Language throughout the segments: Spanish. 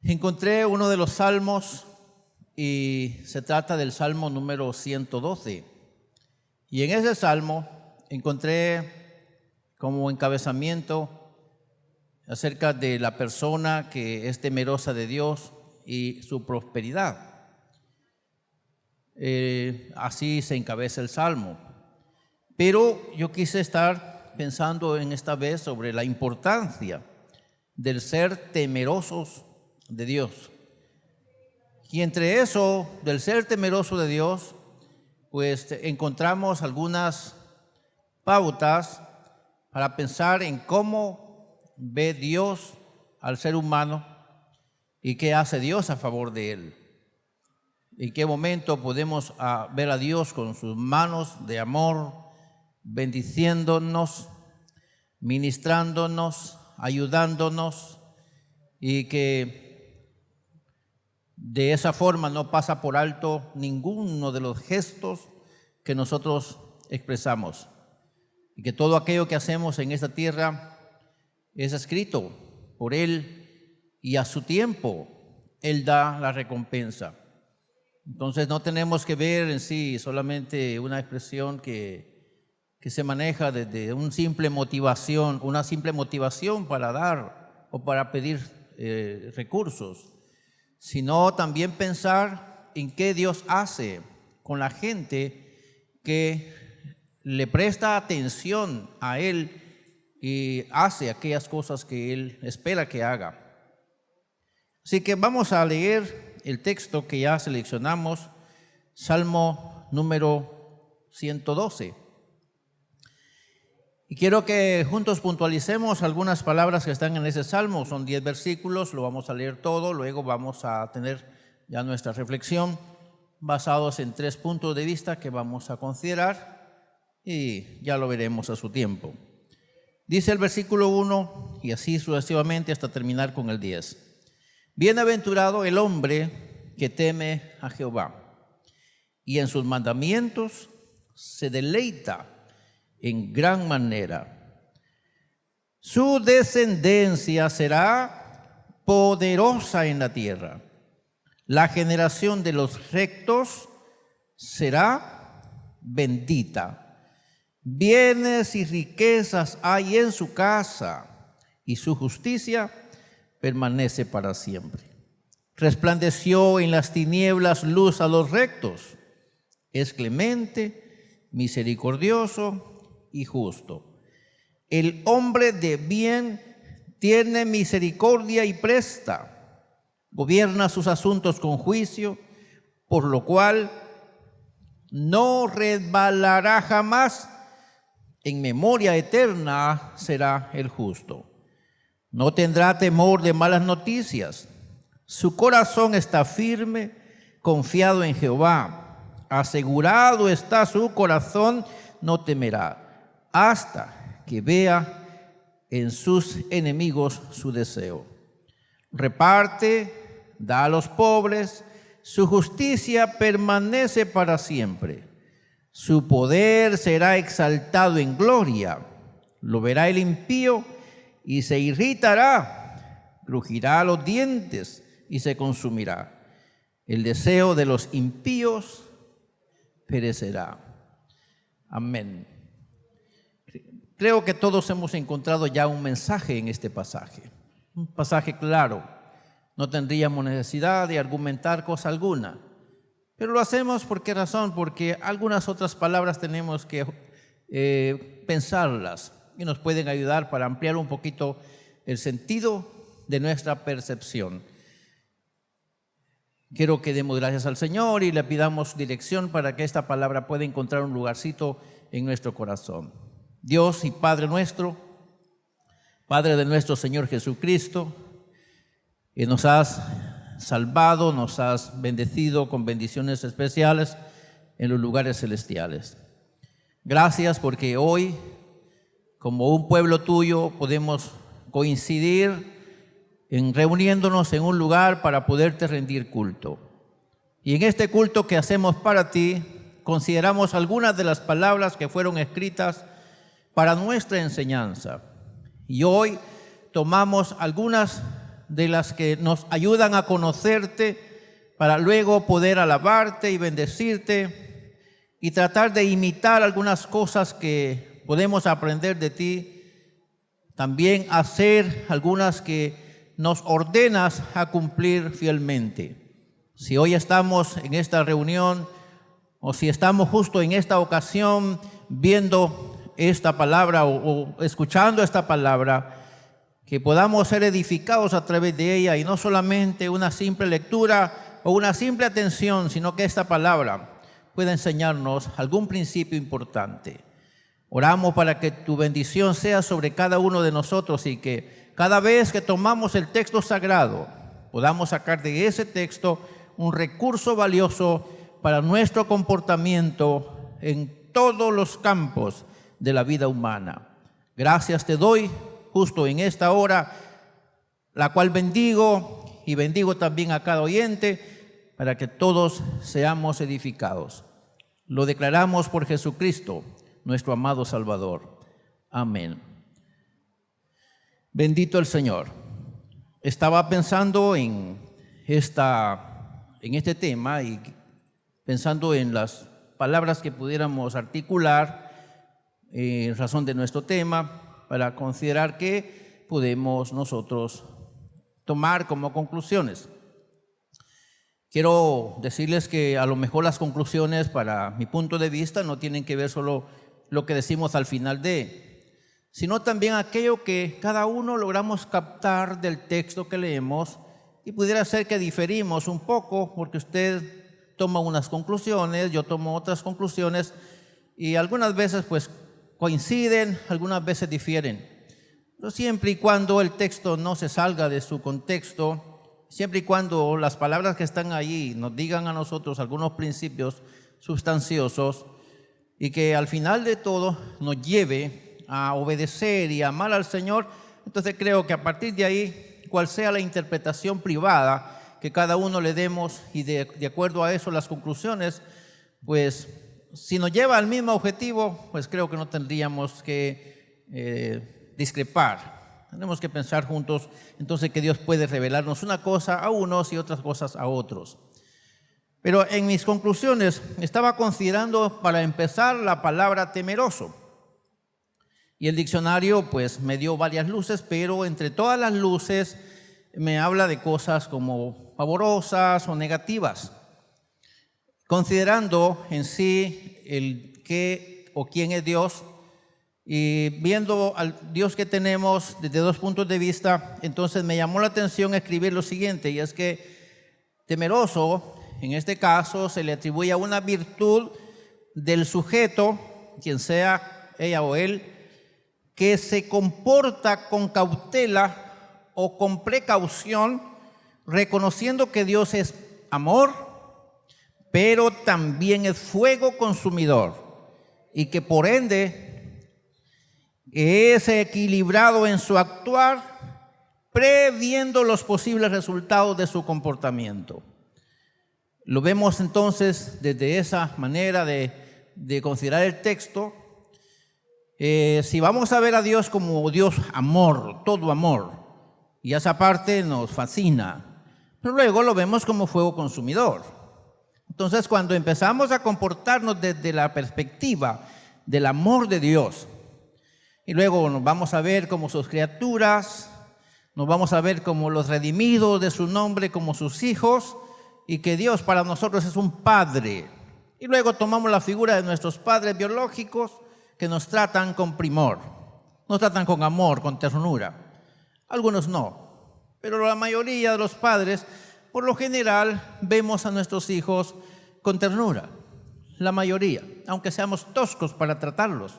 Encontré uno de los salmos y se trata del Salmo número 112. Y en ese salmo encontré como encabezamiento acerca de la persona que es temerosa de Dios y su prosperidad. Así se encabeza el salmo. Pero yo quise estar pensando en esta vez sobre la importancia del ser temerosos de Dios. Y entre eso, del ser temeroso de Dios, pues encontramos algunas pautas para pensar en cómo ve Dios al ser humano y qué hace Dios a favor de él. En qué momento podemos ver a Dios con sus manos de amor, bendiciéndonos, ministrándonos, ayudándonos, y que de esa forma no pasa por alto ninguno de los gestos que nosotros expresamos, y que todo aquello que hacemos en esta tierra es escrito por Él, y a su tiempo Él da la recompensa. Entonces no tenemos que ver en sí solamente una expresión que se maneja desde una simple motivación para dar o para pedir recursos, sino también pensar en qué Dios hace con la gente que le presta atención a Él y hace aquellas cosas que Él espera que haga. Así que vamos a leer el texto que ya seleccionamos, Salmo número 112. Y quiero que juntos puntualicemos algunas palabras que están en ese salmo. Son 10 versículos, lo vamos a leer todo, luego vamos a tener ya nuestra reflexión basados en 3 puntos de vista que vamos a considerar y ya lo veremos a su tiempo. Dice el versículo 1 y así sucesivamente hasta terminar con el 10. Bienaventurado el hombre que teme a Jehová y en sus mandamientos se deleita en gran manera. Su descendencia será poderosa en la tierra. La generación de los rectos será bendita. Bienes y riquezas hay en su casa y su justicia permanece para siempre. Resplandeció en las tinieblas luz a los rectos. Es clemente, misericordioso y justo. El hombre de bien tiene misericordia y presta. Gobierna sus asuntos con juicio, por lo cual no resbalará jamás. En memoria eterna será el justo. No tendrá temor de malas noticias. Su corazón está firme, confiado en Jehová. Asegurado está su corazón, no temerá, hasta que vea en sus enemigos su deseo. Reparte, da a los pobres, su justicia permanece para siempre. Su poder será exaltado en gloria. Lo verá el impío y se irritará, crujirá los dientes y se consumirá. El deseo de los impíos perecerá. Amén. Creo que todos hemos encontrado ya un mensaje en este pasaje, un pasaje claro. No tendríamos necesidad de argumentar cosa alguna, pero lo hacemos ¿por qué razón? Porque algunas otras palabras tenemos que pensarlas y nos pueden ayudar para ampliar un poquito el sentido de nuestra percepción. Quiero que demos gracias al Señor y le pidamos dirección para que esta palabra pueda encontrar un lugarcito en nuestro corazón. Dios y Padre nuestro, Padre de nuestro Señor Jesucristo, que nos has salvado, nos has bendecido con bendiciones especiales en los lugares celestiales. Gracias porque hoy, como un pueblo tuyo, podemos coincidir en reuniéndonos en un lugar para poderte rendir culto. Y en este culto que hacemos para ti, consideramos algunas de las palabras que fueron escritas para nuestra enseñanza. Y hoy tomamos algunas de las que nos ayudan a conocerte para luego poder alabarte y bendecirte y tratar de imitar algunas cosas que podemos aprender de ti. También hacer algunas que nos ordenas a cumplir fielmente. Si hoy estamos en esta reunión o si estamos justo en esta ocasión viendo esta palabra o escuchando esta palabra, que podamos ser edificados a través de ella y no solamente una simple lectura o una simple atención, sino que esta palabra pueda enseñarnos algún principio importante. Oramos para que tu bendición sea sobre cada uno de nosotros y que cada vez que tomamos el texto sagrado podamos sacar de ese texto un recurso valioso para nuestro comportamiento en todos los campos de la vida humana. Gracias te doy justo en esta hora, la cual bendigo y bendigo también a cada oyente para que todos seamos edificados. Lo declaramos por Jesucristo, nuestro amado Salvador. Amén. Bendito el Señor. Estaba pensando en este tema y pensando en las palabras que pudiéramos articular en razón de nuestro tema, para considerar qué podemos nosotros tomar como conclusiones. Quiero decirles que a lo mejor las conclusiones, para mi punto de vista, no tienen que ver solo lo que decimos al final sino también aquello que cada uno logramos captar del texto que leemos, y pudiera ser que diferimos un poco, porque usted toma unas conclusiones, yo tomo otras conclusiones, y algunas veces pues coinciden, algunas veces difieren. Pero siempre y cuando el texto no se salga de su contexto, siempre y cuando las palabras que están allí nos digan a nosotros algunos principios sustanciosos y que al final de todo nos lleve a obedecer y amar al Señor, entonces creo que a partir de ahí, cual sea la interpretación privada que cada uno le demos y de acuerdo a eso las conclusiones, pues si nos lleva al mismo objetivo, pues creo que no tendríamos que discrepar. Tenemos que pensar juntos entonces que Dios puede revelarnos una cosa a unos y otras cosas a otros. Pero en mis conclusiones estaba considerando para empezar la palabra temeroso. Y el diccionario pues me dio varias luces, pero entre todas las luces me habla de cosas como pavorosas o negativas. Considerando en sí el qué o quién es Dios y viendo al Dios que tenemos desde dos puntos de vista, entonces me llamó la atención escribir lo siguiente, y es que temeroso, en este caso, se le atribuye a una virtud del sujeto, quien sea ella o él, que se comporta con cautela o con precaución, reconociendo que Dios es amor, pero también es fuego consumidor y que por ende es equilibrado en su actuar, previendo los posibles resultados de su comportamiento. Lo vemos entonces desde esa manera de considerar el texto. Si vamos a ver a Dios como Dios amor, todo amor, y esa parte nos fascina, pero luego lo vemos como fuego consumidor. Entonces, cuando empezamos a comportarnos desde la perspectiva del amor de Dios, y luego nos vamos a ver como sus criaturas, nos vamos a ver como los redimidos de su nombre, como sus hijos, y que Dios para nosotros es un padre. Y luego tomamos la figura de nuestros padres biológicos que nos tratan con primor, nos tratan con amor, con ternura. Algunos no, pero la mayoría de los padres, por lo general, vemos a nuestros hijos con ternura. La mayoría, aunque seamos toscos para tratarlos,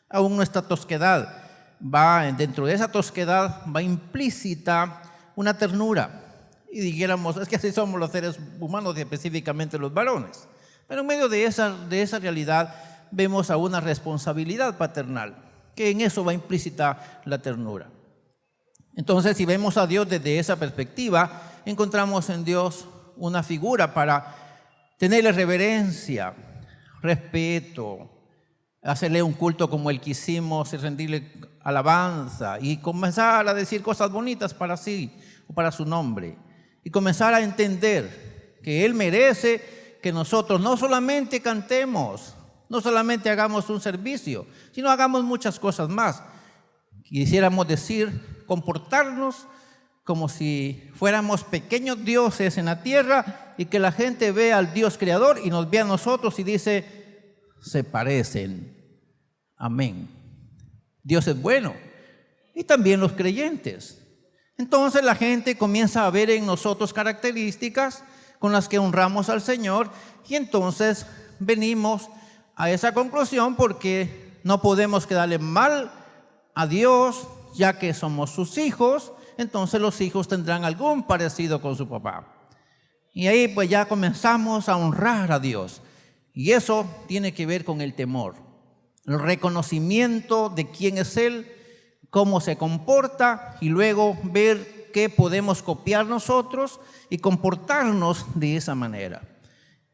aún nuestra tosquedad va, dentro de esa tosquedad va implícita una ternura. Y dijéramos, es que así somos los seres humanos y específicamente los varones. Pero en medio de esa realidad vemos a una responsabilidad paternal, que en eso va implícita la ternura. Entonces, si vemos a Dios desde esa perspectiva, encontramos en Dios una figura para tenerle reverencia, respeto, hacerle un culto como el que hicimos y rendirle alabanza y comenzar a decir cosas bonitas para sí o para su nombre, y comenzar a entender que Él merece que nosotros no solamente cantemos, no solamente hagamos un servicio, sino hagamos muchas cosas más. Quisiéramos decir, comportarnos como si fuéramos pequeños dioses en la tierra y que la gente vea al Dios creador y nos vea a nosotros y dice, se parecen. Amén. Dios es bueno. Y también los creyentes. Entonces la gente comienza a ver en nosotros características con las que honramos al Señor y entonces venimos a esa conclusión porque no podemos quedarle mal a Dios ya que somos sus hijos, entonces los hijos tendrán algún parecido con su papá. Y ahí pues ya comenzamos a honrar a Dios y eso tiene que ver con el temor, el reconocimiento de quién es Él, cómo se comporta y luego ver qué podemos copiar nosotros y comportarnos de esa manera.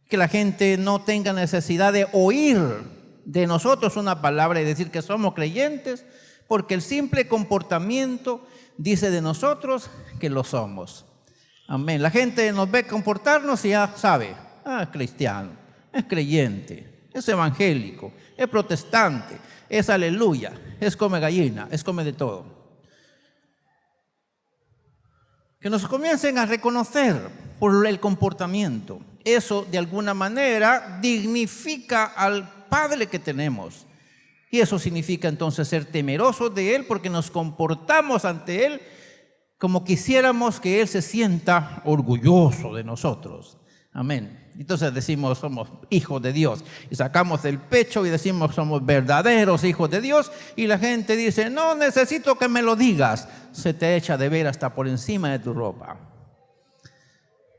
Que la gente no tenga necesidad de oír de nosotros una palabra y decir que somos creyentes, porque el simple comportamiento dice de nosotros que lo somos. Amén. La gente nos ve comportarnos y ya sabe, es cristiano, es creyente, es evangélico, es protestante, es aleluya, es come gallina, es come de todo. Que nos comiencen a reconocer por el comportamiento. Eso de alguna manera dignifica al Padre que tenemos. Y eso significa entonces ser temerosos de Él porque nos comportamos ante Él como quisiéramos que Él se sienta orgulloso de nosotros. Amén. Entonces decimos somos hijos de Dios y sacamos del pecho y decimos somos verdaderos hijos de Dios y la gente dice no necesito que me lo digas, se te echa de ver hasta por encima de tu ropa.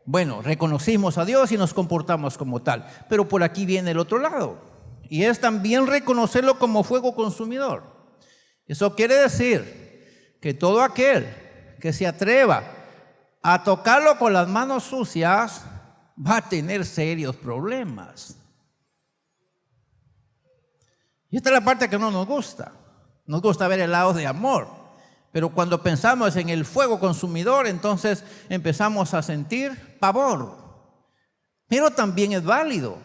Bueno, reconocimos a Dios y nos comportamos como tal, pero por aquí viene el otro lado y es también reconocerlo como fuego consumidor. Eso quiere decir que todo aquel que se atreva a tocarlo con las manos sucias va a tener serios problemas. Y esta es la parte que no nos gusta. Nos gusta ver el lado de amor. Pero cuando pensamos en el fuego consumidor, entonces empezamos a sentir pavor. Pero también es válido.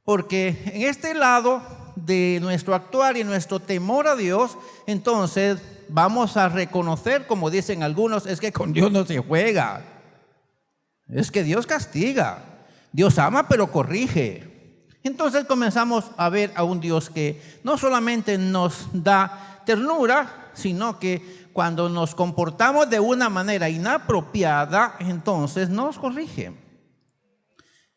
Porque en este lado de nuestro actuar y nuestro temor a Dios, entonces vamos a reconocer, como dicen algunos, es que con Dios no se juega. Es que Dios castiga, Dios ama pero corrige. Entonces comenzamos a ver a un Dios que no solamente nos da ternura, sino que cuando nos comportamos de una manera inapropiada, entonces nos corrige.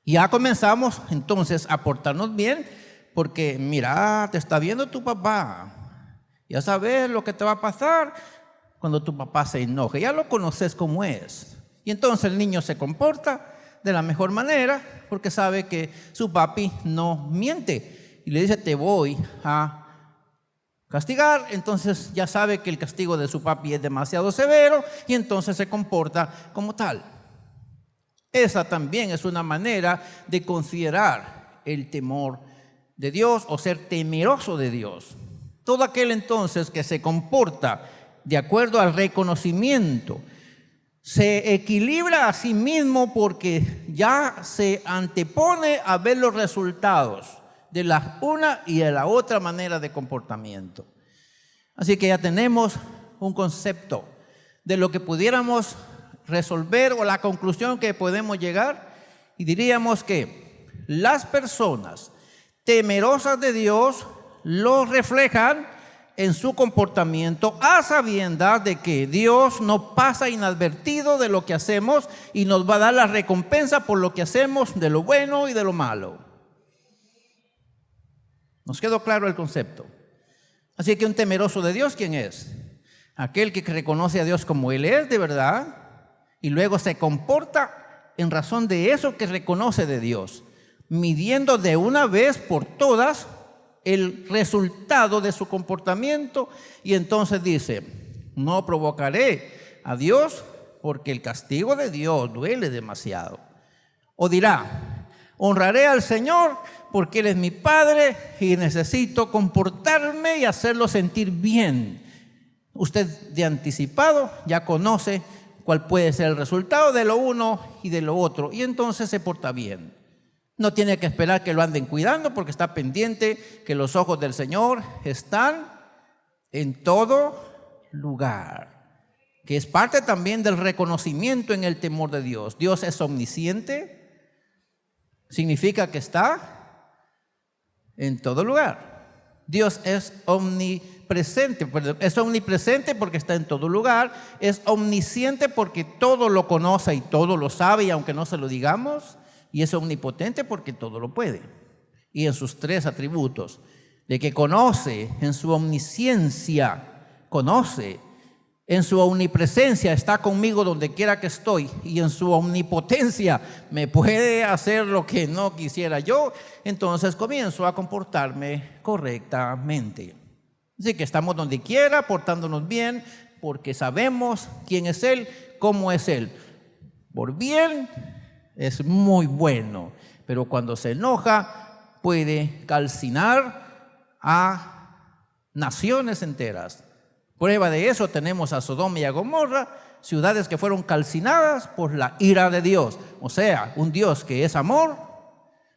Ya comenzamos entonces a portarnos bien, porque mira, te está viendo tu papá, ya sabes lo que te va a pasar cuando tu papá se enoje, ya lo conoces cómo es. Y entonces el niño se comporta de la mejor manera porque sabe que su papi no miente. Y le dice, te voy a castigar. Entonces ya sabe que el castigo de su papi es demasiado severo y entonces se comporta como tal. Esa también es una manera de considerar el temor de Dios o ser temeroso de Dios. Todo aquel entonces que se comporta de acuerdo al reconocimiento se equilibra a sí mismo porque ya se antepone a ver los resultados de la una y de la otra manera de comportamiento. Así que ya tenemos un concepto de lo que pudiéramos resolver o la conclusión que podemos llegar y diríamos que las personas temerosas de Dios lo reflejan en su comportamiento a sabiendas de que Dios no pasa inadvertido de lo que hacemos y nos va a dar la recompensa por lo que hacemos, de lo bueno y de lo malo. ¿Nos quedó claro el concepto? Así que un temeroso de Dios, ¿quién es? Aquel que reconoce a Dios como Él es de verdad y luego se comporta en razón de eso que reconoce de Dios, midiendo de una vez por todas el resultado de su comportamiento y entonces dice, no provocaré a Dios porque el castigo de Dios duele demasiado. O dirá, honraré al Señor porque Él es mi Padre y necesito comportarme y hacerlo sentir bien. Usted de anticipado ya conoce cuál puede ser el resultado de lo uno y de lo otro, y entonces se porta bien. No tiene que esperar que lo anden cuidando porque está pendiente que los ojos del Señor están en todo lugar, que es parte también del reconocimiento en el temor de Dios. Dios es omnisciente, significa que está en todo lugar. Dios es omnipresente porque está en todo lugar, es omnisciente porque todo lo conoce y todo lo sabe, y aunque no se lo digamos, y es omnipotente porque todo lo puede. Y en sus tres atributos, de que conoce, en su omnisciencia, conoce, en su omnipresencia está conmigo donde quiera que estoy, y en su omnipotencia me puede hacer lo que no quisiera yo, entonces comienzo a comportarme correctamente. Así que estamos donde quiera, portándonos bien, porque sabemos quién es Él, cómo es Él. Por bien es muy bueno, pero cuando se enoja puede calcinar a naciones enteras. Prueba de eso tenemos a Sodoma y a Gomorra, ciudades que fueron calcinadas por la ira de Dios. O sea, un Dios que es amor,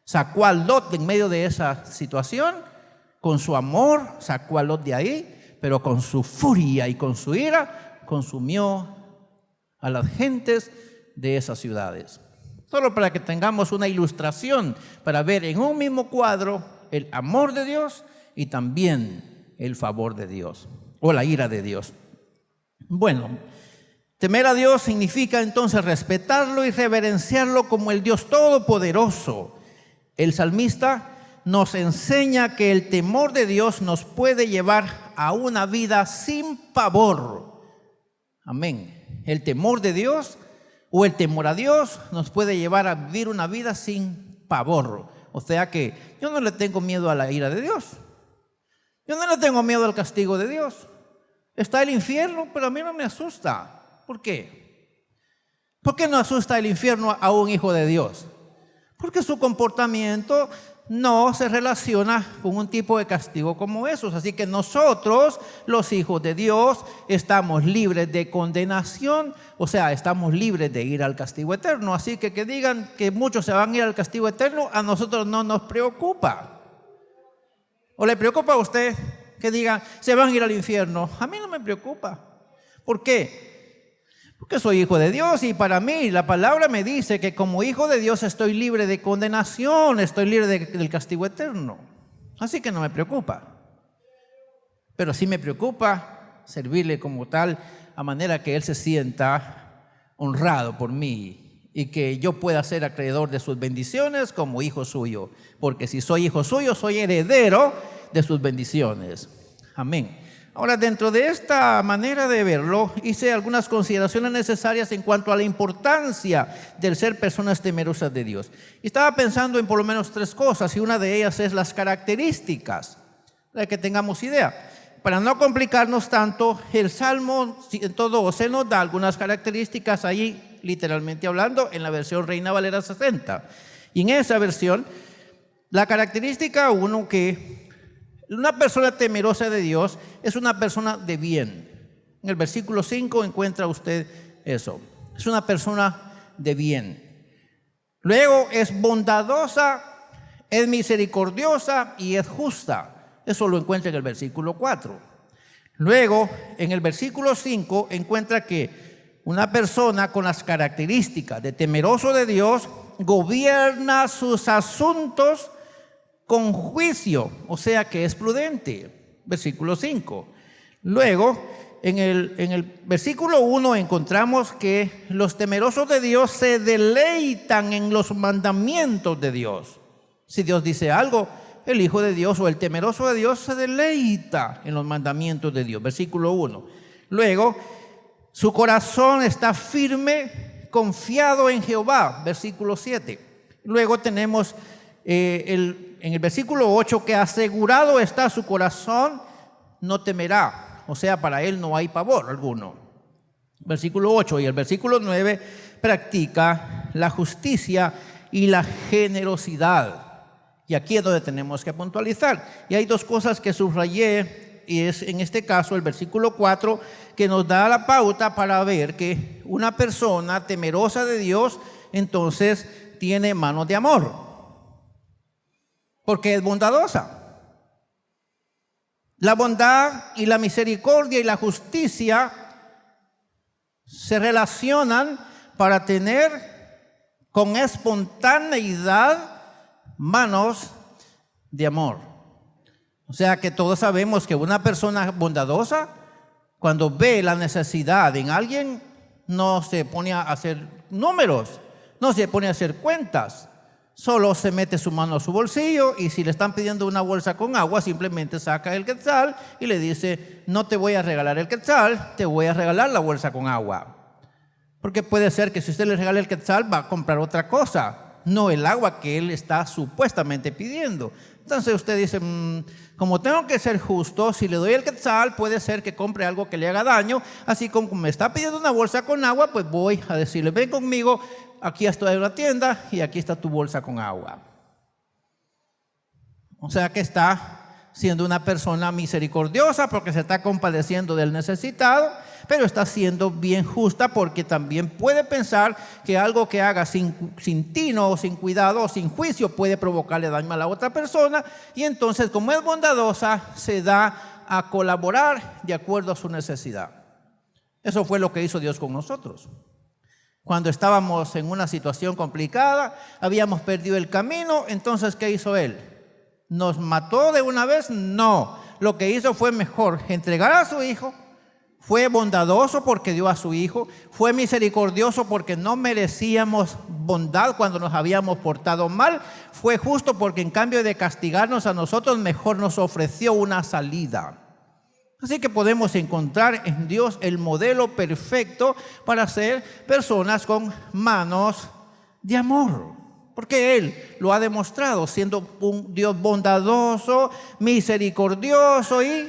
sacó a Lot en medio de esa situación, con su amor sacó a Lot de ahí, pero con su furia y con su ira consumió a las gentes de esas ciudades. Solo para que tengamos una ilustración, para ver en un mismo cuadro el amor de Dios y también el favor de Dios, o la ira de Dios. Bueno, temer a Dios significa entonces respetarlo y reverenciarlo como el Dios todopoderoso. El salmista nos enseña que el temor de Dios nos puede llevar a una vida sin pavor. Amén. El temor de Dios o el temor a Dios nos puede llevar a vivir una vida sin pavor. O sea que yo no le tengo miedo a la ira de Dios. Yo no le tengo miedo al castigo de Dios. Está el infierno, pero a mí no me asusta. ¿Por qué? ¿Por qué no asusta el infierno a un hijo de Dios? Porque su comportamiento no se relaciona con un tipo de castigo como esos. Así que nosotros, los hijos de Dios, estamos libres de condenación, o sea, estamos libres de ir al castigo eterno. Así que digan que muchos se van a ir al castigo eterno, a nosotros no nos preocupa. ¿O le preocupa a usted que digan se van a ir al infierno? A mí no me preocupa. ¿Por qué? Porque soy hijo de Dios y para mí la palabra me dice que como hijo de Dios estoy libre de condenación, estoy libre del castigo eterno. Así que no me preocupa. Pero sí me preocupa servirle como tal, a manera que Él se sienta honrado por mí y que yo pueda ser acreedor de sus bendiciones como hijo suyo. Porque si soy hijo suyo, soy heredero de sus bendiciones. Amén. Ahora, dentro de esta manera de verlo, hice algunas consideraciones necesarias en cuanto a la importancia del ser personas temerosas de Dios. Y estaba pensando en por lo menos tres cosas, y una de ellas es las características, para que tengamos idea. Para no complicarnos tanto, el Salmo 112 nos da algunas características ahí, literalmente hablando, en la versión Reina Valera 60. Y en esa versión, la característica 1 que una persona temerosa de Dios es una persona de bien. En el versículo 5 encuentra usted eso. Es una persona de bien. Luego es bondadosa, es misericordiosa y es justa. Eso lo encuentra en el versículo 4. Luego, en el versículo 5 encuentra que una persona con las características de temeroso de Dios gobierna sus asuntos con juicio, o sea que es prudente. Versículo 5. Luego, en el versículo 1 encontramos que los temerosos de Dios se deleitan en los mandamientos de Dios. Si Dios dice algo, el hijo de Dios o el temeroso de Dios se deleita en los mandamientos de Dios. Versículo 1. Luego, su corazón está firme, confiado en Jehová. Versículo 7. Luego tenemos en el versículo 8 que asegurado está su corazón, no temerá. O sea, para él no hay pavor alguno. Versículo 8 y el versículo 9 practica la justicia y la generosidad. Y aquí es donde tenemos que puntualizar. Y hay dos cosas que subrayé, y es en este caso el versículo 4 que nos da la pauta para ver que una persona temerosa de Dios, entonces tiene manos de amor, porque es bondadosa. La bondad y la misericordia y la justicia se relacionan para tener con espontaneidad manos de amor. O sea que todos sabemos que una persona bondadosa, cuando ve la necesidad en alguien, no se pone a hacer números, no se pone a hacer cuentas, solo se mete su mano a su bolsillo y si le están pidiendo una bolsa con agua, simplemente saca el quetzal y le dice: no te voy a regalar el quetzal, te voy a regalar la bolsa con agua. Porque puede ser que si usted le regala el quetzal va a comprar otra cosa, no el agua que él está supuestamente pidiendo. Entonces usted dice: como tengo que ser justo, si le doy el quetzal puede ser que compre algo que le haga daño, así como me está pidiendo una bolsa con agua, pues voy a decirle: ven conmigo, aquí estoy en una tienda y aquí está tu bolsa con agua. O sea que está siendo una persona misericordiosa porque se está compadeciendo del necesitado, pero está siendo bien justa porque también puede pensar que algo que haga sin tino, sin cuidado o sin juicio puede provocarle daño a la otra persona, y entonces, como es bondadosa, se da a colaborar de acuerdo a su necesidad. Eso fue lo que hizo Dios con nosotros. Cuando estábamos en una situación complicada, habíamos perdido el camino, entonces ¿qué hizo Él? ¿Nos mató de una vez? No. Lo que hizo fue mejor entregar a su Hijo. Fue bondadoso porque dio a su Hijo. Fue misericordioso porque no merecíamos bondad cuando nos habíamos portado mal. Fue justo porque en cambio de castigarnos a nosotros, mejor nos ofreció una salida. Así que podemos encontrar en Dios el modelo perfecto para ser personas con manos de amor. Porque Él lo ha demostrado siendo un Dios bondadoso, misericordioso y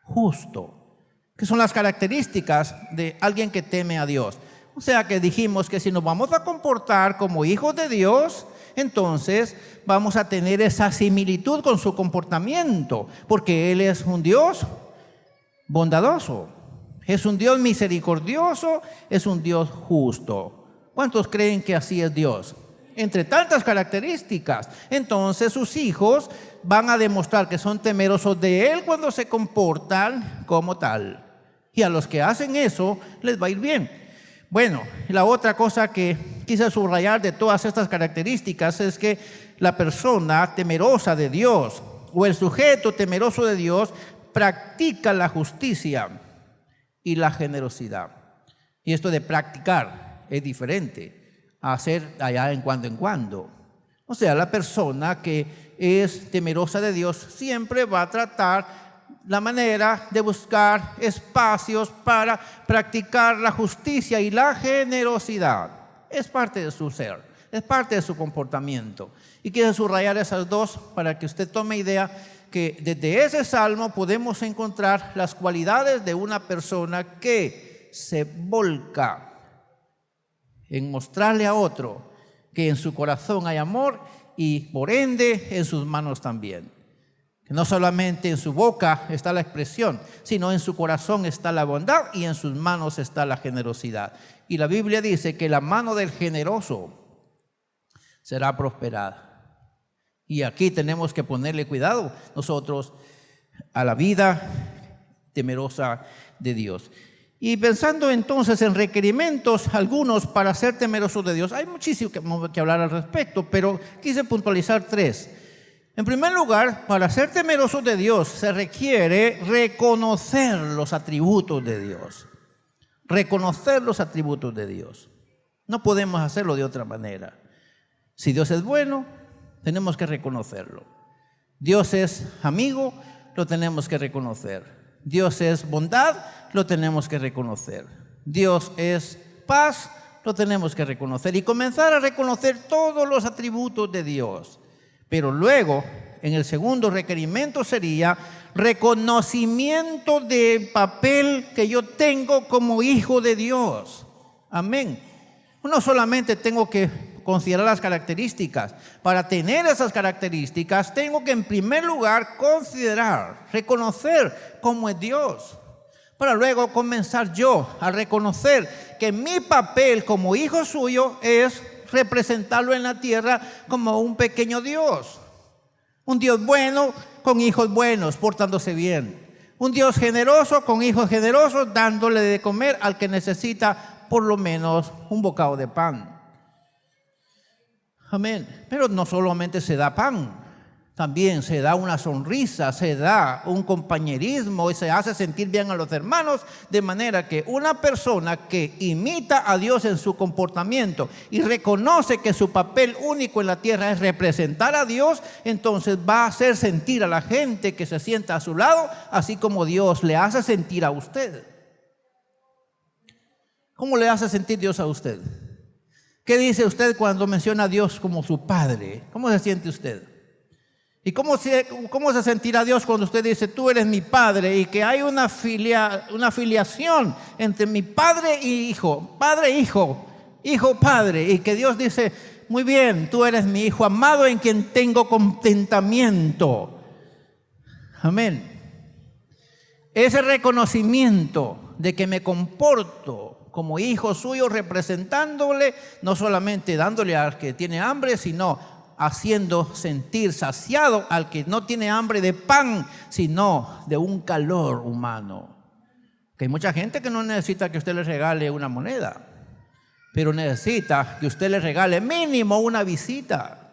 justo, que son las características de alguien que teme a Dios. O sea que dijimos que si nos vamos a comportar como hijos de Dios, entonces vamos a tener esa similitud con su comportamiento, porque Él es un Dios bondadoso, es un Dios misericordioso, es un Dios justo. ¿Cuántos creen que así es Dios? Entre tantas características, entonces sus hijos van a demostrar que son temerosos de Él cuando se comportan como tal. Y a los que hacen eso les va a ir bien. Bueno, la otra cosa que quise subrayar de todas estas características es que la persona temerosa de Dios o el sujeto temeroso de Dios practica la justicia y la generosidad. Y esto de practicar es diferente a hacer allá en cuando. O sea, la persona que es temerosa de Dios siempre va a tratar la manera de buscar espacios para practicar la justicia y la generosidad. Es parte de su ser, es parte de su comportamiento. Y quiero subrayar esas dos para que usted tome idea que desde ese salmo podemos encontrar las cualidades de una persona que se volca en mostrarle a otro que en su corazón hay amor y por ende en sus manos también. Que no solamente en su boca está la expresión, sino en su corazón está la bondad y en sus manos está la generosidad. Y la Biblia dice que la mano del generoso será prosperada. Y aquí tenemos que ponerle cuidado nosotros a la vida temerosa de Dios. Y pensando entonces en requerimientos algunos para ser temerosos de Dios, hay muchísimo que hablar al respecto, pero quise puntualizar tres. En primer lugar, para ser temerosos de Dios se requiere reconocer los atributos de Dios. Reconocer los atributos de Dios. No podemos hacerlo de otra manera. Si Dios es bueno, tenemos que reconocerlo. Dios es amigo, lo tenemos que reconocer. Dios es bondad, lo tenemos que reconocer. Dios es paz, lo tenemos que reconocer y comenzar a reconocer todos los atributos de Dios. Pero luego, en el segundo requerimiento sería reconocimiento del papel que yo tengo como hijo de Dios. Amén. No solamente tengo que considerar las características. Para tener esas características, tengo que en primer lugar considerar, reconocer cómo es Dios. para luego comenzar yo a reconocer que mi papel como hijo suyo es representarlo en la tierra como un pequeño Dios. Un Dios bueno con hijos buenos, portándose bien. Un Dios generoso con hijos generosos, dándole de comer al que necesita por lo menos un bocado de pan. Amén. Pero no solamente se da pan, también se da una sonrisa, se da un compañerismo y se hace sentir bien a los hermanos, de manera que una persona que imita a Dios en su comportamiento y reconoce que su papel único en la tierra es representar a Dios, entonces va a hacer sentir a la gente que se sienta a su lado, así como Dios le hace sentir a usted. ¿Cómo le hace sentir Dios a usted? ¿Qué dice usted cuando menciona a Dios como su Padre? ¿Cómo se siente usted? ¿Y cómo se sentirá Dios cuando usted dice, tú eres mi Padre, y que hay una filiación entre mi Padre y Hijo, Padre, Hijo, Hijo, Padre, y que Dios dice, muy bien, tú eres mi Hijo amado en quien tengo contentamiento? Amén. Ese reconocimiento de que me comporto como hijo suyo, representándole, no solamente dándole al que tiene hambre, sino haciendo sentir saciado al que no tiene hambre de pan, sino de un calor humano. Que hay mucha gente que no necesita que usted le regale una moneda, pero necesita que usted le regale mínimo una visita,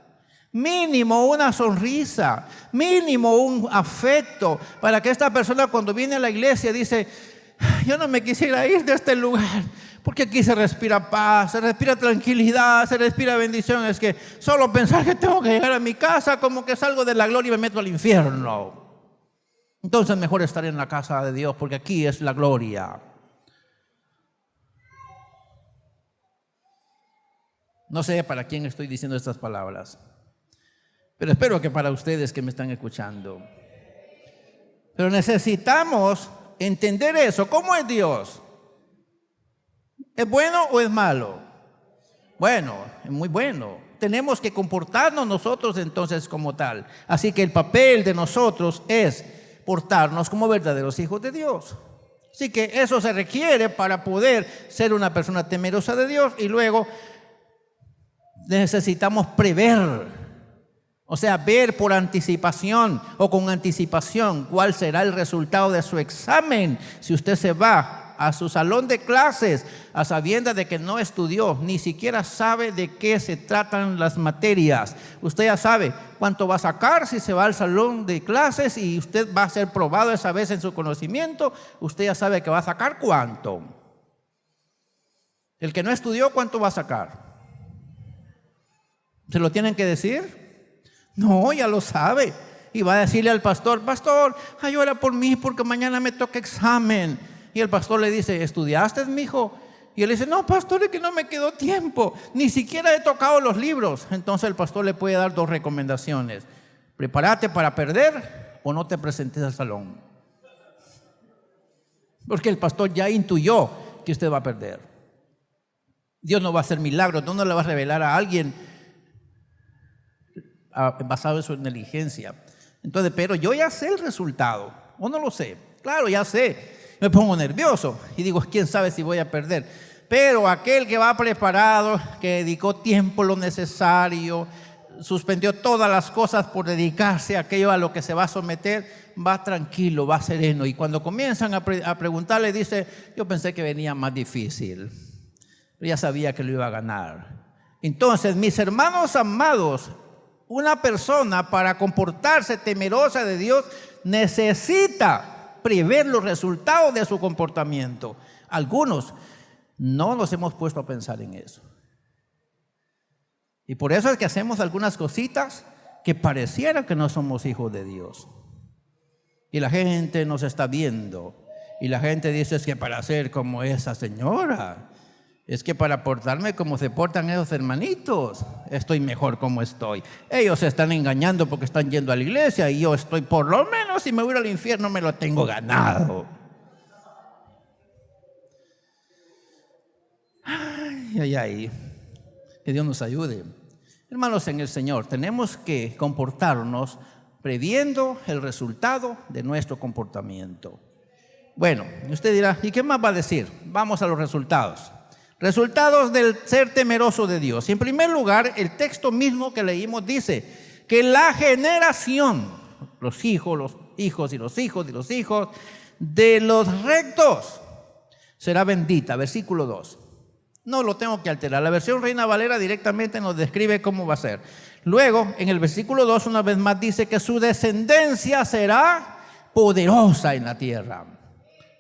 mínimo una sonrisa, mínimo un afecto, para que esta persona cuando viene a la iglesia dice, yo no me quisiera ir de este lugar, porque aquí se respira paz, se respira tranquilidad, se respira bendición. Es que solo pensar que tengo que llegar a mi casa, como que salgo de la gloria y me meto al infierno. Entonces mejor estar en la casa de Dios, porque aquí es la gloria. No sé para quién estoy diciendo estas palabras, pero espero que para ustedes que me están escuchando. Pero necesitamos entender eso. ¿Cómo es Dios? ¿Es bueno o es malo? Bueno, es muy bueno. Tenemos que comportarnos nosotros entonces como tal. Así que el papel de nosotros es portarnos como verdaderos hijos de Dios. Así que eso se requiere para poder ser una persona temerosa de Dios, y luego necesitamos prever, o sea, ver por anticipación o con anticipación cuál será el resultado de su examen. Si usted se va a su salón de clases a sabiendas de que no estudió, ni siquiera sabe de qué se tratan las materias, usted ya sabe cuánto va a sacar si se va al salón de clases y usted va a ser probado esa vez en su conocimiento, usted ya sabe que va a sacar cuánto. El que no estudió, ¿cuánto va a sacar? ¿Se lo tienen que decir? No, ya lo sabe. Y va a decirle al pastor, pastor, ora por mí porque mañana me toca examen. Y el pastor le dice, ¿estudiaste, mijo? Y él dice, no, pastor, es que no me quedó tiempo, ni siquiera he tocado los libros. Entonces el pastor le puede dar dos recomendaciones: prepárate para perder o no te presentes al salón. Porque el pastor ya intuyó que usted va a perder. Dios no va a hacer milagros, no le va a revelar a alguien basado en su inteligencia. Entonces, pero yo ya sé el resultado, o no lo sé. Claro, ya sé. Me pongo nervioso y digo, quién sabe si voy a perder. Pero aquel que va preparado, que dedicó tiempo lo necesario, suspendió todas las cosas por dedicarse a aquello a lo que se va a someter, va tranquilo, va sereno. Y cuando comienzan a preguntarle, dice, yo pensé que venía más difícil, pero ya sabía que lo iba a ganar. Entonces, mis hermanos amados, una persona para comportarse temerosa de Dios necesita prever los resultados de su comportamiento. Algunos no nos hemos puesto a pensar en eso. Y por eso es que hacemos algunas cositas que pareciera que no somos hijos de Dios. Y la gente nos está viendo. Y la gente dice, es que para ser como esa señora, es que para portarme como se portan esos hermanitos, estoy mejor como estoy. Ellos se están engañando porque están yendo a la iglesia y yo estoy, por lo menos si me voy al infierno me lo tengo ganado. Ay. Que Dios nos ayude. Hermanos en el Señor, tenemos que comportarnos previendo el resultado de nuestro comportamiento. Bueno, usted dirá, ¿y qué más va a decir? Vamos a los resultados. Resultados del ser temeroso de Dios. En primer lugar, el texto mismo que leímos dice que la generación, los hijos y los hijos de los rectos será bendita. Versículo 2. No lo tengo que alterar. La versión Reina Valera directamente nos describe cómo va a ser. Luego, en el versículo 2, una vez más dice que su descendencia será poderosa en la tierra.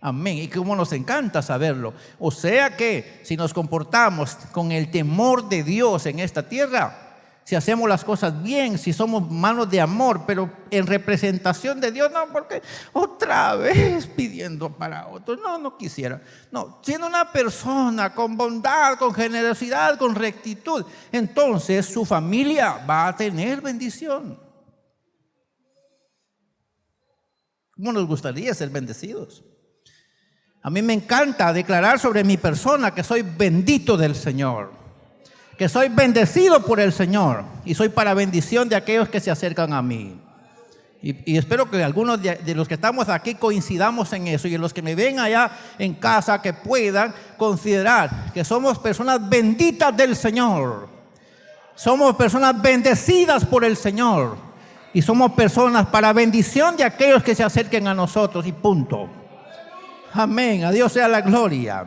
Amén. Y cómo nos encanta saberlo. O sea que si nos comportamos con el temor de Dios en esta tierra, si hacemos las cosas bien, si somos manos de amor, pero en representación de Dios, no, porque otra vez pidiendo para otros, no quisiera. No, siendo una persona con bondad, con generosidad, con rectitud, entonces su familia va a tener bendición. ¿Cómo nos gustaría ser bendecidos? A mí me encanta declarar sobre mi persona que soy bendito del Señor, que soy bendecido por el Señor y soy para bendición de aquellos que se acercan a mí. Y espero que algunos de los que estamos aquí coincidamos en eso, y los que me ven allá en casa que puedan considerar que somos personas benditas del Señor. Somos personas bendecidas por el Señor y somos personas para bendición de aquellos que se acerquen a nosotros, y punto. Amén, a Dios sea la gloria.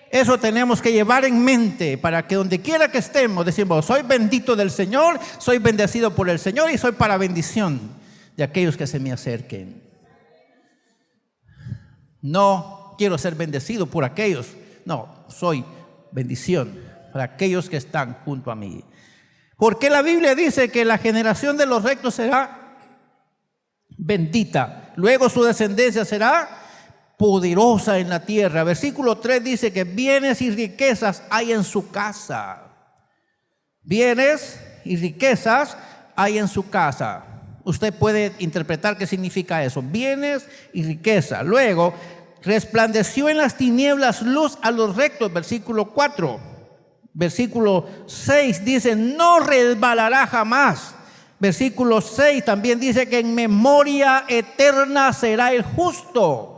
Eso tenemos que llevar en mente para que donde quiera que estemos decimos, soy bendito del Señor, soy bendecido por el Señor y soy para bendición de aquellos que se me acerquen. No quiero ser bendecido por aquellos, no, soy bendición para aquellos que están junto a mí. Porque la Biblia dice que la generación de los rectos será bendita, luego su descendencia será poderosa en la tierra. Versículo 3 dice que bienes y riquezas hay en su casa. Bienes y riquezas hay en su casa. Usted puede interpretar qué significa eso. Bienes y riqueza. Luego, resplandeció en las tinieblas luz a los rectos. Versículo 4. Versículo 6 dice, no resbalará jamás. Versículo 6 también dice que en memoria eterna será el justo.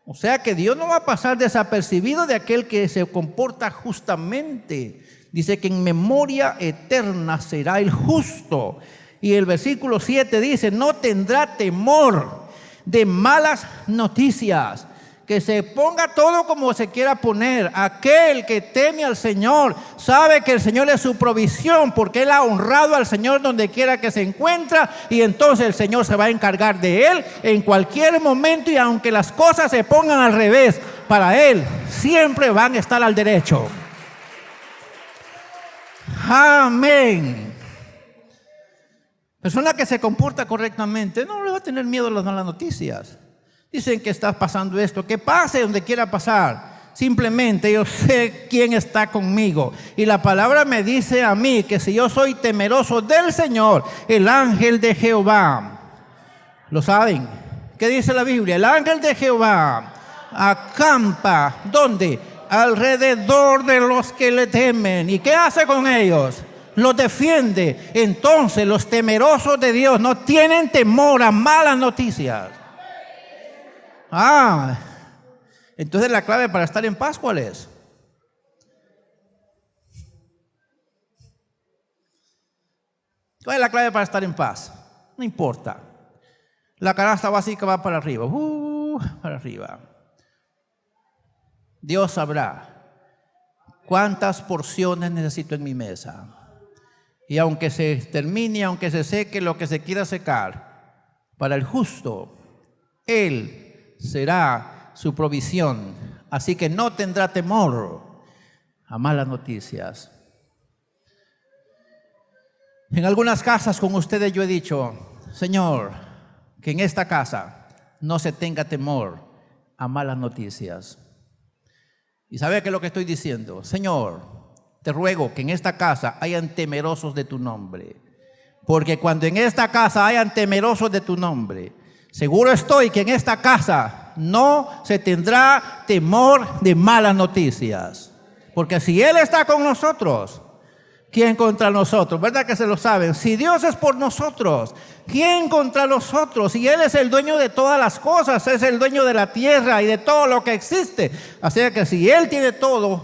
O sea que Dios no va a pasar desapercibido de aquel que se comporta justamente. Dice que en memoria eterna será el justo. Y el versículo 7 dice, no tendrá temor de malas noticias. Que se ponga todo como se quiera poner. Aquel que teme al Señor sabe que el Señor es su provisión, porque Él ha honrado al Señor donde quiera que se encuentra, y entonces el Señor se va a encargar de Él en cualquier momento, y aunque las cosas se pongan al revés, para Él siempre van a estar al derecho. Amén. Persona que se comporta correctamente no le va a tener miedo a las malas noticias. Dicen que está pasando esto, que pase donde quiera pasar. Simplemente yo sé quién está conmigo. Y la palabra me dice a mí que si yo soy temeroso del Señor, el ángel de Jehová, ¿lo saben? ¿Qué dice la Biblia? El ángel de Jehová acampa, ¿dónde? Alrededor de los que le temen. ¿Y qué hace con ellos? Los defiende. Entonces los temerosos de Dios no tienen temor a malas noticias. Entonces la clave para estar en paz, ¿cuál es? ¿Cuál es la clave para estar en paz? No importa. La canasta básica va para arriba, para arriba. Dios sabrá cuántas porciones necesito en mi mesa. Y aunque se termine, aunque se seque lo que se quiera secar, para el justo, Él será su provisión. Así que no tendrá temor a malas noticias. En algunas casas con ustedes yo he dicho, Señor, que en esta casa no se tenga temor a malas noticias. ¿Y sabe qué es lo que estoy diciendo? Señor, te ruego que en esta casa hayan temerosos de tu nombre. Porque cuando en esta casa hayan temerosos de tu nombre, seguro estoy que en esta casa no se tendrá temor de malas noticias. Porque si Él está con nosotros, ¿Quién contra nosotros? ¿Verdad que se lo saben? Si Dios es por nosotros, ¿quién contra nosotros? Y Él es el dueño de todas las cosas, es el dueño de la tierra y de todo lo que existe. Así que si Él tiene todo,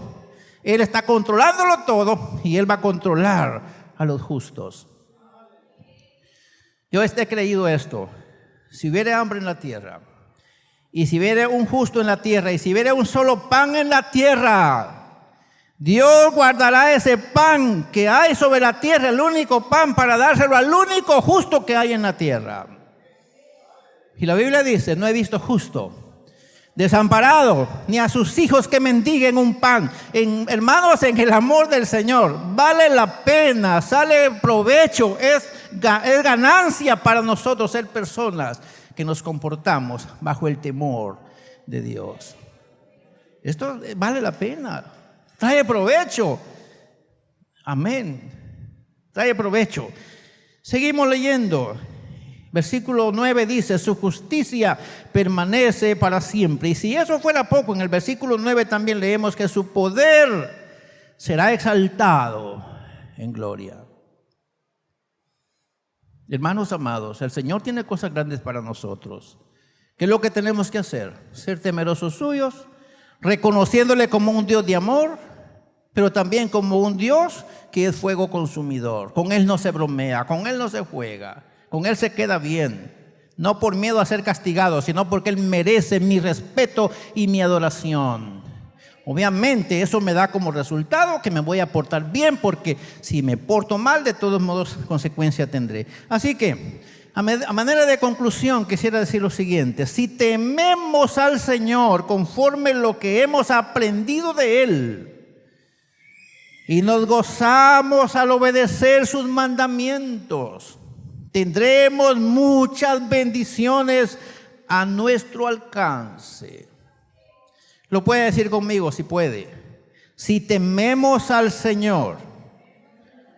Él está controlándolo todo y Él va a controlar a los justos. Yo he creído esto: si hubiera hambre en la tierra, y si hubiera un justo en la tierra, y si hubiera un solo pan en la tierra, Dios guardará ese pan que hay sobre la tierra, el único pan, para dárselo al único justo que hay en la tierra. Y la Biblia dice: no he visto justo desamparado, ni a sus hijos que mendiguen un pan. Hermanos, en el amor del Señor, vale la pena, sale provecho, es ganancia para nosotros ser personas que nos comportamos bajo el temor de Dios. Esto vale la pena. Trae provecho. Amén. Trae provecho. Seguimos leyendo. Versículo 9 dice: su justicia permanece para siempre. Y si eso fuera poco, en el versículo 9 también leemos que su poder será exaltado en gloria. Hermanos amados, el Señor tiene cosas grandes para nosotros. ¿Qué es lo que tenemos que hacer? Ser temerosos suyos, reconociéndole como un Dios de amor, pero también como un Dios que es fuego consumidor. Con Él no se bromea, con Él no se juega, con Él se queda bien. No por miedo a ser castigado, sino porque Él merece mi respeto y mi adoración. Obviamente eso me da como resultado que me voy a portar bien, porque si me porto mal, de todos modos consecuencia tendré. Así que, a manera de conclusión, quisiera decir lo siguiente: si tememos al Señor conforme lo que hemos aprendido de Él, y nos gozamos al obedecer sus mandamientos, tendremos muchas bendiciones a nuestro alcance. Lo puede decir conmigo si puede. Si tememos al Señor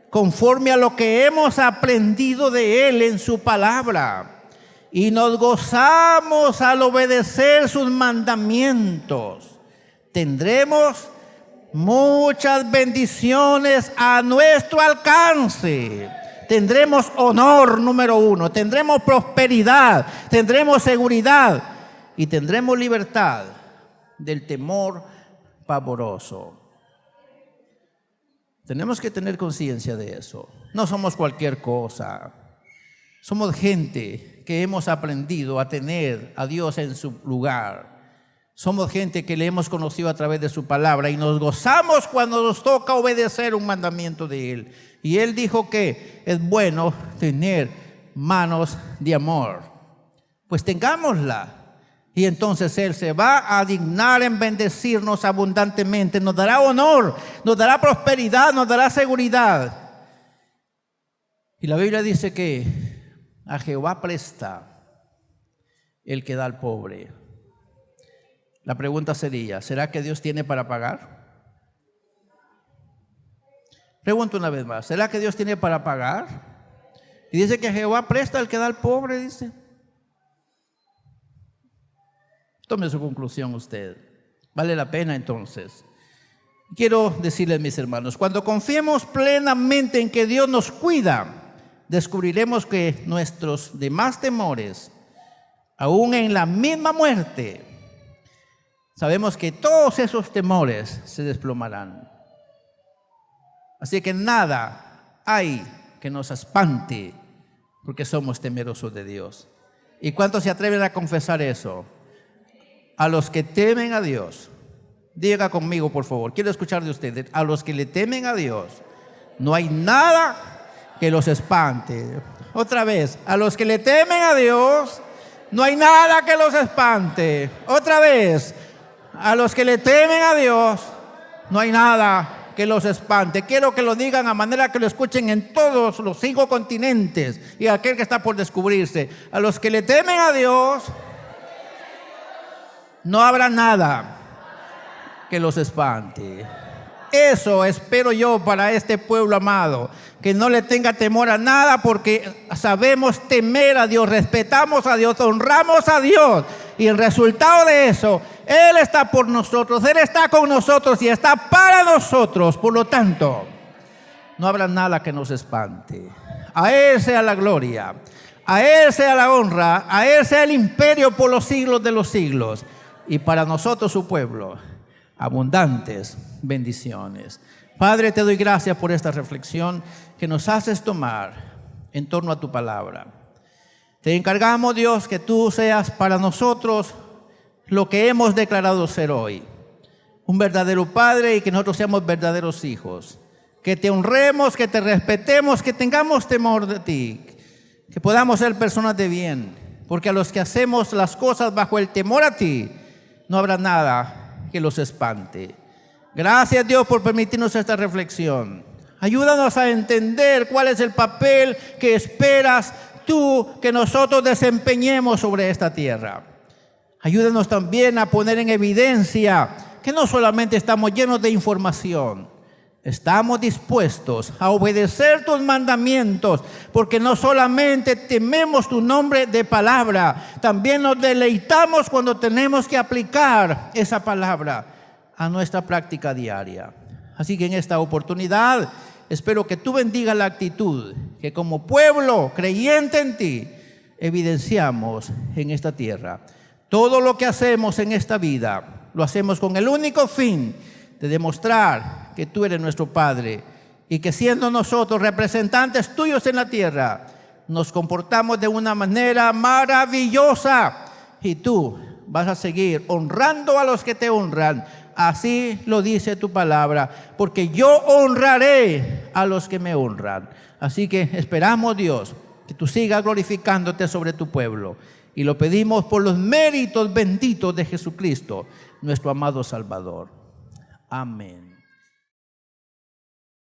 conforme a lo que hemos aprendido de Él en su palabra, y nos gozamos al obedecer sus mandamientos, tendremos muchas bendiciones a nuestro alcance. Tendremos honor, número uno, tendremos prosperidad, tendremos seguridad y tendremos libertad del temor pavoroso. Tenemos que tener conciencia de eso. No somos cualquier cosa. Somos gente que hemos aprendido a tener a Dios en su lugar. Somos gente que le hemos conocido a través de su palabra y nos gozamos cuando nos toca obedecer un mandamiento de Él. Y Él dijo que es bueno tener manos de amor. Pues tengámosla. Y entonces Él se va a dignar en bendecirnos abundantemente. Nos dará honor, nos dará prosperidad, nos dará seguridad. Y la Biblia dice que a Jehová presta el que da al pobre. La pregunta sería: ¿será que Dios tiene para pagar? Pregunto una vez más: ¿será que Dios tiene para pagar? Y dice que Jehová presta al que da al pobre, dice. Tome su conclusión usted. ¿Vale la pena entonces? Quiero decirles, mis hermanos, cuando confiemos plenamente en que Dios nos cuida, descubriremos que nuestros demás temores, aún en la misma muerte, sabemos que todos esos temores se desplomarán. Así que nada hay que nos espante, porque somos temerosos de Dios. ¿Y cuántos se atreven a confesar eso? A los que temen a Dios. Diga conmigo, por favor. Quiero escuchar de ustedes. A los que le temen a Dios, no hay nada que los espante. Otra vez. A los que le temen a Dios, no hay nada que los espante. Otra vez. A los que le temen a Dios, no hay nada que los espante. Quiero que lo digan a manera que lo escuchen en todos los 5 continentes y aquel que está por descubrirse. A los que le temen a Dios, no habrá nada que los espante. Eso espero yo para este pueblo amado, que no le tenga temor a nada, porque sabemos temer a Dios, respetamos a Dios, honramos a Dios, y el resultado de eso, Él está por nosotros, Él está con nosotros y está para nosotros. Por lo tanto, no habrá nada que nos espante. A Él sea la gloria, a Él sea la honra, a Él sea el imperio por los siglos de los siglos. Y para nosotros, su pueblo, abundantes bendiciones. Padre, te doy gracias por esta reflexión que nos haces tomar en torno a tu palabra. Te encargamos, Dios, que tú seas para nosotros lo que hemos declarado ser hoy. Un verdadero Padre y que nosotros seamos verdaderos hijos. Que te honremos, que te respetemos, que tengamos temor de ti. Que podamos ser personas de bien. Porque a los que hacemos las cosas bajo el temor a ti, no habrá nada que los espante. Gracias, Dios, por permitirnos esta reflexión. Ayúdanos a entender cuál es el papel que esperas tú que nosotros desempeñemos sobre esta tierra. Ayúdanos también a poner en evidencia que no solamente estamos llenos de información, estamos dispuestos a obedecer tus mandamientos, porque no solamente tememos tu nombre de palabra, también nos deleitamos cuando tenemos que aplicar esa palabra a nuestra práctica diaria. Así que en esta oportunidad espero que tú bendigas la actitud que como pueblo creyente en ti evidenciamos en esta tierra. Todo lo que hacemos en esta vida lo hacemos con el único fin de demostrar que tú eres nuestro Padre y que siendo nosotros representantes tuyos en la tierra, nos comportamos de una manera maravillosa y tú vas a seguir honrando a los que te honran. Así lo dice tu palabra, porque yo honraré a los que me honran. Así que esperamos, Dios, que tú sigas glorificándote sobre tu pueblo. Y lo pedimos por los méritos benditos de Jesucristo, nuestro amado Salvador. Amén.